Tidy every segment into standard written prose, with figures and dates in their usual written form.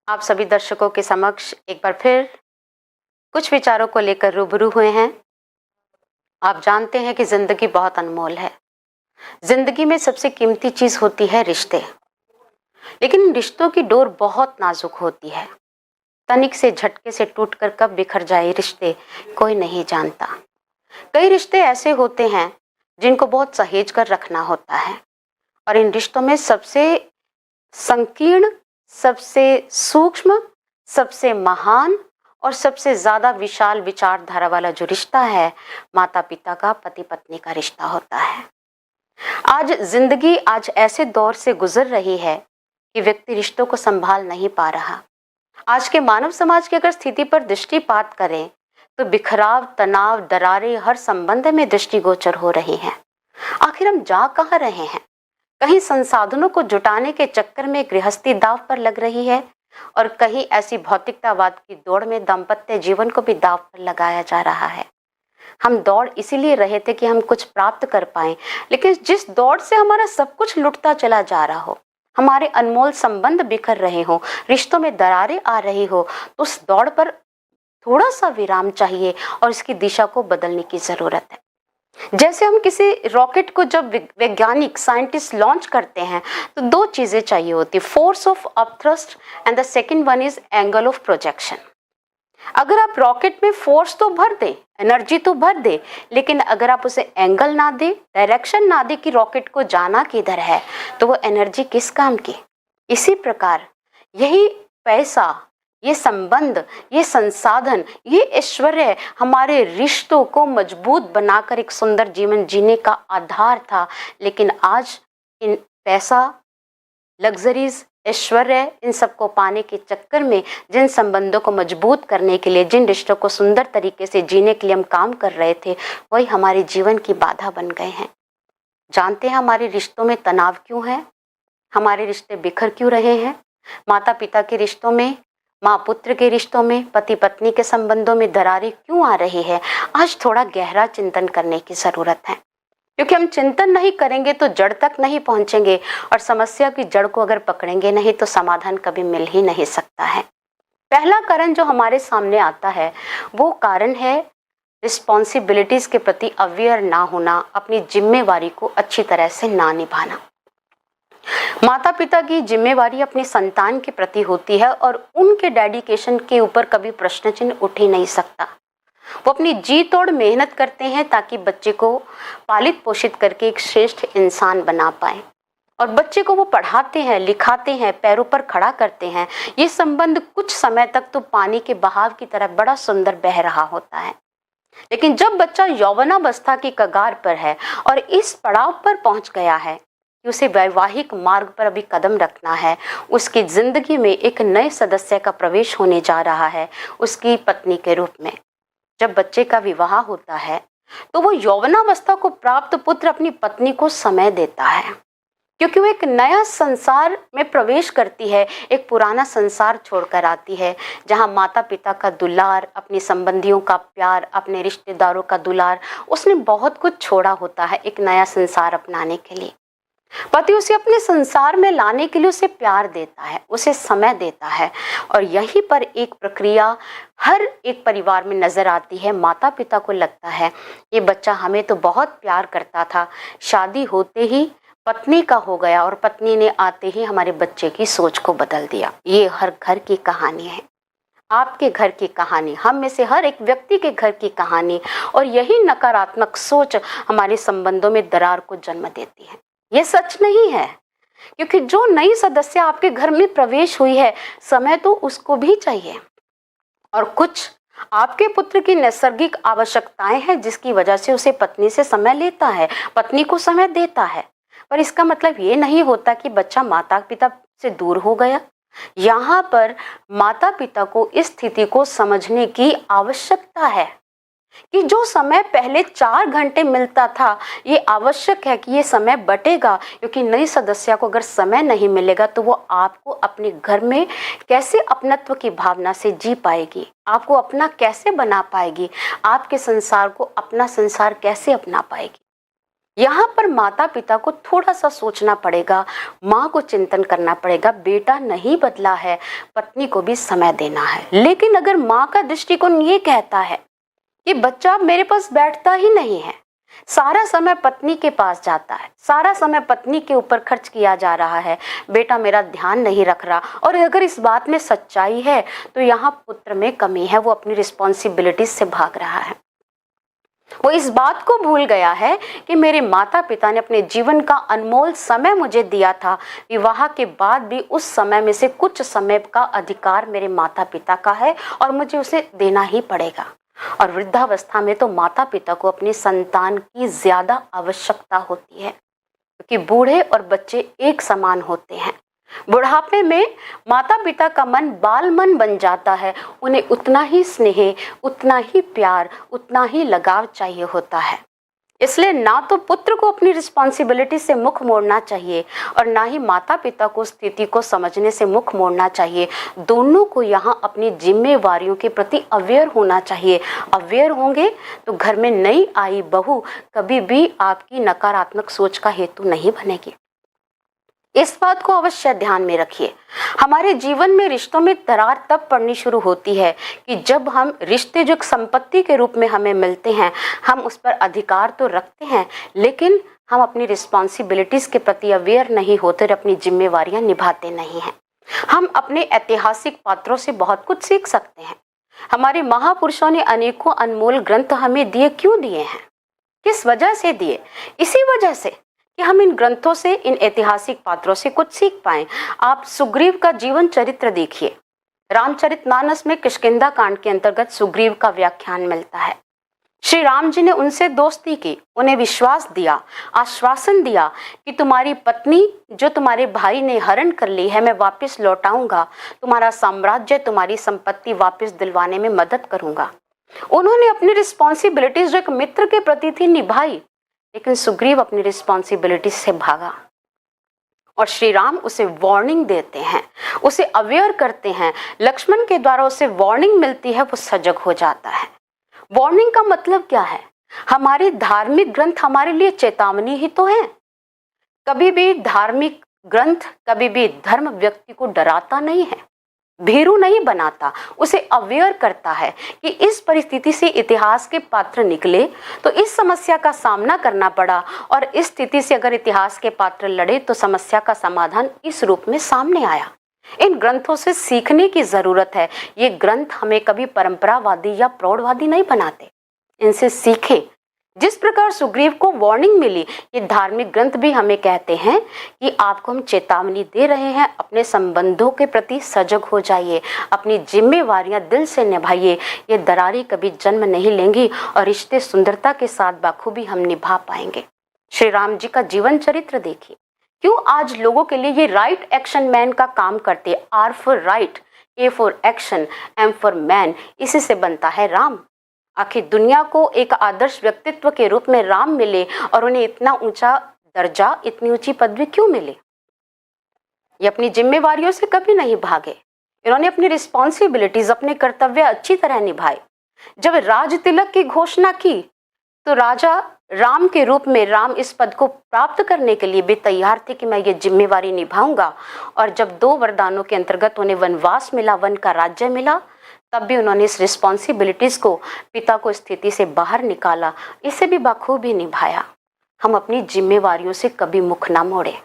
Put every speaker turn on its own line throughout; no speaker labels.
आप सभी दर्शकों के समक्ष एक बार फिर कुछ विचारों को लेकर रूबरू हुए हैं। आप जानते हैं कि जिंदगी बहुत अनमोल है। जिंदगी में सबसे कीमती चीज होती है रिश्ते, लेकिन इन रिश्तों की डोर बहुत नाजुक होती है। तनिक से झटके से टूटकर कब बिखर जाए रिश्ते कोई नहीं जानता। कई रिश्ते ऐसे होते हैं जिनको बहुत सहेज कर रखना होता है, और इन रिश्तों में सबसे संकीर्ण, सबसे सूक्ष्म, सबसे महान और सबसे ज्यादा विशाल विचारधारा वाला जो रिश्ता है, माता पिता का, पति पत्नी का रिश्ता होता है। आज ऐसे दौर से गुजर रही है कि व्यक्ति रिश्तों को संभाल नहीं पा रहा। आज के मानव समाज की अगर स्थिति पर दृष्टिपात करें तो बिखराव, तनाव, दरारें हर संबंध में दृष्टिगोचर हो रही हैं। आखिर हम जा कहाँ रहे हैं? कहीं संसाधनों को जुटाने के चक्कर में गृहस्थी दांव पर लग रही है, और कहीं ऐसी भौतिकतावाद की दौड़ में दाम्पत्य जीवन को भी दांव पर लगाया जा रहा है। हम दौड़ इसीलिए रहे थे कि हम कुछ प्राप्त कर पाएं, लेकिन जिस दौड़ से हमारा सब कुछ लुटता चला जा रहा हो, हमारे अनमोल संबंध बिखर रहे हो, रिश्तों में दरारें आ रही हो, तो उस दौड़ पर थोड़ा सा विराम चाहिए और इसकी दिशा को बदलने की जरूरत है। जैसे हम किसी रॉकेट को जब वैज्ञानिक साइंटिस्ट लॉन्च करते हैं तो दो चीजें चाहिए होती, force of upthrust and the second one is angle of projection. अगर आप रॉकेट में फोर्स तो भर दे, एनर्जी तो भर दे, लेकिन अगर आप उसे एंगल ना दे, डायरेक्शन ना दे कि रॉकेट को जाना किधर है, तो वो एनर्जी किस काम की। इसी प्रकार यही पैसा, ये संबंध, ये संसाधन, ये ऐश्वर्य हमारे रिश्तों को मजबूत बनाकर एक सुंदर जीवन जीने का आधार था। लेकिन आज इन पैसा, लग्जरीज, ऐश्वर्य, इन सबको पाने के चक्कर में जिन संबंधों को मजबूत करने के लिए, जिन रिश्तों को सुंदर तरीके से जीने के लिए हम काम कर रहे थे, वही हमारे जीवन की बाधा बन गए हैं। जानते हैं हमारे रिश्तों में तनाव क्यों है? हमारे रिश्ते बिखर क्यों रहे हैं? माता पिता के रिश्तों में, माँ पुत्र के रिश्तों में, पति पत्नी के संबंधों में दरारें क्यों आ रही है? आज थोड़ा गहरा चिंतन करने की जरूरत है, क्योंकि हम चिंतन नहीं करेंगे तो जड़ तक नहीं पहुंचेंगे, और समस्या की जड़ को अगर पकड़ेंगे नहीं तो समाधान कभी मिल ही नहीं सकता है। पहला कारण जो हमारे सामने आता है वो कारण है रिस्पॉन्सिबिलिटीज के प्रति अवेयर ना होना, अपनी जिम्मेवारी को अच्छी तरह से ना निभाना। माता पिता की जिम्मेवारी अपने संतान के प्रति होती है, और उनके डेडिकेशन के ऊपर कभी प्रश्न चिन्ह उठ ही नहीं सकता। वो अपनी जी तोड़ मेहनत करते हैं ताकि बच्चे को पालित पोषित करके एक श्रेष्ठ इंसान बना पाए, और बच्चे को वो पढ़ाते हैं, लिखाते हैं, पैरों पर खड़ा करते हैं। ये संबंध कुछ समय तक तो पानी के बहाव की तरह बड़ा सुंदर बह रहा होता है, लेकिन जब बच्चा यौवनावस्था की कगार पर है और इस पड़ाव पर पहुंच गया है कि उसे वैवाहिक मार्ग पर अभी कदम रखना है, उसकी जिंदगी में एक नए सदस्य का प्रवेश होने जा रहा है, उसकी पत्नी के रूप में। जब बच्चे का विवाह होता है तो वो यौवनावस्था को प्राप्त पुत्र अपनी पत्नी को समय देता है, क्योंकि वो एक नया संसार में प्रवेश करती है, एक पुराना संसार छोड़कर आती है, जहां माता पिता का दुलार, अपने संबंधियों का प्यार, अपने रिश्तेदारों का दुलार, उसने बहुत कुछ छोड़ा होता है एक नया संसार अपनाने के लिए। पति उसे अपने संसार में लाने के लिए उसे प्यार देता है, उसे समय देता है, और यहीं पर एक प्रक्रिया हर एक परिवार में नजर आती है। माता पिता को लगता है ये बच्चा हमें तो बहुत प्यार करता था, शादी होते ही पत्नी का हो गया, और पत्नी ने आते ही हमारे बच्चे की सोच को बदल दिया। ये हर घर की कहानी है, आपके घर की कहानी, हम में से हर एक व्यक्ति के घर की कहानी, और यही नकारात्मक सोच हमारे संबंधों में दरार को जन्म देती है। ये सच नहीं है, क्योंकि जो नई सदस्य आपके घर में प्रवेश हुई है, समय तो उसको भी चाहिए, और कुछ आपके पुत्र की नैसर्गिक आवश्यकताएं हैं जिसकी वजह से उसे पत्नी से समय लेता है, पत्नी को समय देता है। पर इसका मतलब ये नहीं होता कि बच्चा माता पिता से दूर हो गया। यहाँ पर माता पिता को इस स्थिति को समझने की आवश्यकता है कि जो समय पहले 4 घंटे मिलता था, ये आवश्यक है कि ये समय बटेगा, क्योंकि नई सदस्य को अगर समय नहीं मिलेगा तो वो आपको अपने घर में कैसे अपनत्व की भावना से जी पाएगी, आपको अपना कैसे बना पाएगी, आपके संसार को अपना संसार कैसे अपना पाएगी। यहाँ पर माता पिता को थोड़ा सा सोचना पड़ेगा, माँ को चिंतन करना पड़ेगा, बेटा नहीं बदला है, पत्नी को भी समय देना है। लेकिन अगर माँ का दृष्टिकोण ये कहता है कि बच्चा मेरे पास बैठता ही नहीं है, सारा समय पत्नी के पास जाता है, सारा समय पत्नी के ऊपर खर्च किया जा रहा है, बेटा मेरा ध्यान नहीं रख रहा, और अगर इस बात में सच्चाई है तो यहाँ पुत्र में कमी है, वो अपनी रिस्पॉन्सिबिलिटीज से भाग रहा है। वो इस बात को भूल गया है कि मेरे माता पिता ने अपने जीवन का अनमोल समय मुझे दिया था, विवाह के बाद भी उस समय में से कुछ समय का अधिकार मेरे माता पिता का है और मुझे उसे देना ही पड़ेगा। और वृद्धावस्था में तो माता पिता को अपनी संतान की ज्यादा आवश्यकता होती है, क्योंकि बूढ़े और बच्चे एक समान होते हैं। बुढ़ापे में माता पिता का मन बाल मन बन जाता है, उन्हें उतना ही स्नेह, उतना ही प्यार, उतना ही लगाव चाहिए होता है। इसलिए ना तो पुत्र को अपनी रिस्पॉन्सिबिलिटी से मुख मोड़ना चाहिए और ना ही माता पिता को स्थिति को समझने से मुख मोड़ना चाहिए। दोनों को यहाँ अपनी जिम्मेवारियों के प्रति अवेयर होना चाहिए। अवेयर होंगे तो घर में नई आई बहू कभी भी आपकी नकारात्मक सोच का हेतु नहीं बनेगी। इस बात को अवश्य ध्यान में रखिए। हमारे जीवन में रिश्तों में दरार तब पड़नी शुरू होती है कि जब हम रिश्ते जो एक संपत्ति के रूप में हमें मिलते हैं, हम उस पर अधिकार तो रखते हैं, लेकिन हम अपनी रिस्पॉन्सिबिलिटीज के प्रति अवेयर नहीं होते और अपनी जिम्मेवारियां निभाते नहीं हैं। हम अपने ऐतिहासिक पात्रों से बहुत कुछ सीख सकते हैं। हमारे महापुरुषों ने अनेकों अनमोल ग्रंथ हमें दिए, क्यों दिए हैं, किस वजह से दिए? इसी वजह से कि हम इन ग्रंथों से, इन ऐतिहासिक पात्रों से कुछ सीख पाएं। आप सुग्रीव का जीवन चरित्र देखिए। रामचरितमानस में किष्किंधा कांड के अंतर्गत सुग्रीव का व्याख्यान मिलता है। श्री राम जी ने उनसे दोस्ती की, उन्हें विश्वास दिया, आश्वासन दिया कि तुम्हारी पत्नी जो तुम्हारे भाई ने हरण कर ली है, मैं वापस लौटाऊंगा, तुम्हारा साम्राज्य, तुम्हारी संपत्ति वापस दिलवाने में मदद करूंगा। उन्होंने अपनी रिस्पॉन्सिबिलिटीज जो एक मित्र के प्रति थी निभाई, लेकिन सुग्रीव अपनी रिस्पॉन्सिबिलिटी से भागा और श्री राम उसे वार्निंग देते हैं, उसे अवेयर करते हैं। लक्ष्मण के द्वारा उसे वार्निंग मिलती है, वो सजग हो जाता है। वार्निंग का मतलब क्या है? हमारे धार्मिक ग्रंथ हमारे लिए चेतावनी ही तो है। कभी भी धार्मिक ग्रंथ, कभी भी धर्म व्यक्ति को डराता नहीं है, भीरू नहीं बनाता, उसे अवेयर करता है कि इस परिस्थिति से इतिहास के पात्र निकले तो इस समस्या का सामना करना पड़ा, और इस स्थिति से अगर इतिहास के पात्र लड़े तो समस्या का समाधान इस रूप में सामने आया। इन ग्रंथों से सीखने की जरूरत है। ये ग्रंथ हमें कभी परंपरावादी या प्रौढ़वादी नहीं बनाते, इनसे सीखे। जिस प्रकार सुग्रीव को वार्निंग मिली, ये धार्मिक ग्रंथ भी हमें कहते हैं कि आपको हम चेतावनी दे रहे हैं, अपने संबंधों के प्रति सजग हो जाइए, अपनी जिम्मेवारियां दिल से निभाइए। ये दरारें कभी जन्म नहीं लेंगी और रिश्ते सुंदरता के साथ बाखूबी हम निभा पाएंगे। श्री राम जी का जीवन चरित्र देखिए। क्यों आज लोगों के लिए ये राइट एक्शन मैन का काम करते? R for right, A for action, M for man, इसी से बनता है राम। आखिर दुनिया को एक आदर्श व्यक्तित्व के रूप में राम मिले और उन्हें इतना ऊंचा दर्जा, इतनी ऊंची पदवी क्यों मिले? ये अपनी जिम्मेवारियों से कभी नहीं भागे। इन्होंने अपनी रिस्पॉन्सिबिलिटीज, अपने कर्तव्य अच्छी तरह निभाए। जब राज तिलक की घोषणा की तो राजा राम के रूप में राम इस पद को प्राप्त करने के लिए भी तैयार थे कि मैं ये जिम्मेवारी निभाऊंगा। और जब 2 वरदानों के अंतर्गत उन्हें वनवास मिला, वन का राज्य मिला, तब भी उन्होंने इस रिस्पॉन्सिबिलिटीज को, पिता को स्थिति से बाहर निकाला, इसे भी बखूबी निभाया। हम अपनी जिम्मेवारियों से कभी मुख ना मोड़े।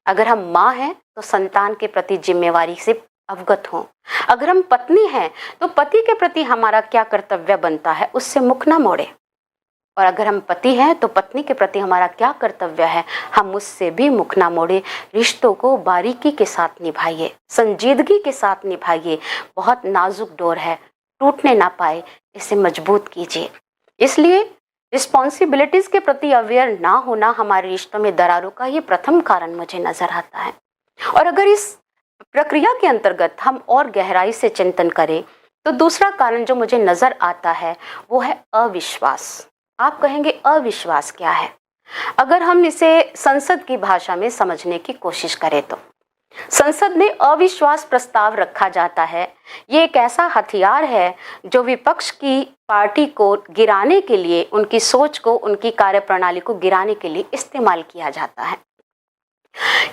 अगर हम माँ हैं तो संतान के प्रति जिम्मेवारी से अवगत हों। अगर हम पत्नी हैं तो पति के प्रति हमारा क्या कर्तव्य बनता है, उससे मुख ना मोड़े। और अगर हम पति हैं तो पत्नी के प्रति हमारा क्या कर्तव्य है, हम उससे भी मुख ना मोड़े। रिश्तों को बारीकी के साथ निभाइए, संजीदगी के साथ निभाइए। बहुत नाजुक डोर है, टूटने ना पाए, इसे मजबूत कीजिए। इसलिए रिस्पॉन्सिबिलिटीज के प्रति अवेयर ना होना हमारे रिश्तों में दरारों का ये प्रथम कारण मुझे नजर आता है। और अगर इस प्रक्रिया के अंतर्गत हम और गहराई से चिंतन करें तो दूसरा कारण जो मुझे नजर आता है वो है अविश्वास। आप कहेंगे अविश्वास क्या है? अगर हम इसे संसद की भाषा में समझने की कोशिश करें तो संसद में अविश्वास प्रस्ताव रखा जाता है। ये एक ऐसा हथियार है जो विपक्ष की पार्टी को गिराने के लिए, उनकी सोच को, उनकी कार्यप्रणाली को गिराने के लिए इस्तेमाल किया जाता है।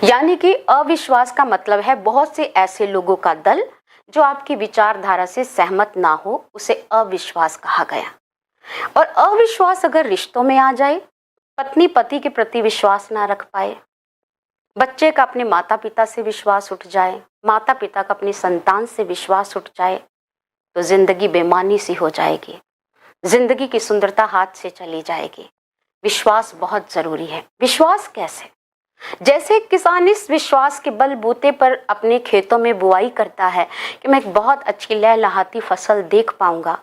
यानी कि अविश्वास का मतलब है बहुत से ऐसे लोगों का दल जो आपकी विचारधारा से सहमत ना हो, उसे अविश्वास कहा गया। और अविश्वास अगर रिश्तों में आ जाए, पत्नी पति के प्रति विश्वास ना रख पाए, बच्चे का अपने माता पिता से विश्वास उठ जाए, माता पिता का अपनी संतान से विश्वास उठ जाए, तो जिंदगी बेमानी सी हो जाएगी, जिंदगी की सुंदरता हाथ से चली जाएगी। विश्वास बहुत जरूरी है। विश्वास कैसे? जैसे किसान इस विश्वास के बलबूते पर अपने खेतों में बुआई करता है कि मैं एक बहुत अच्छी लहलहाती फसल देख पाऊंगा,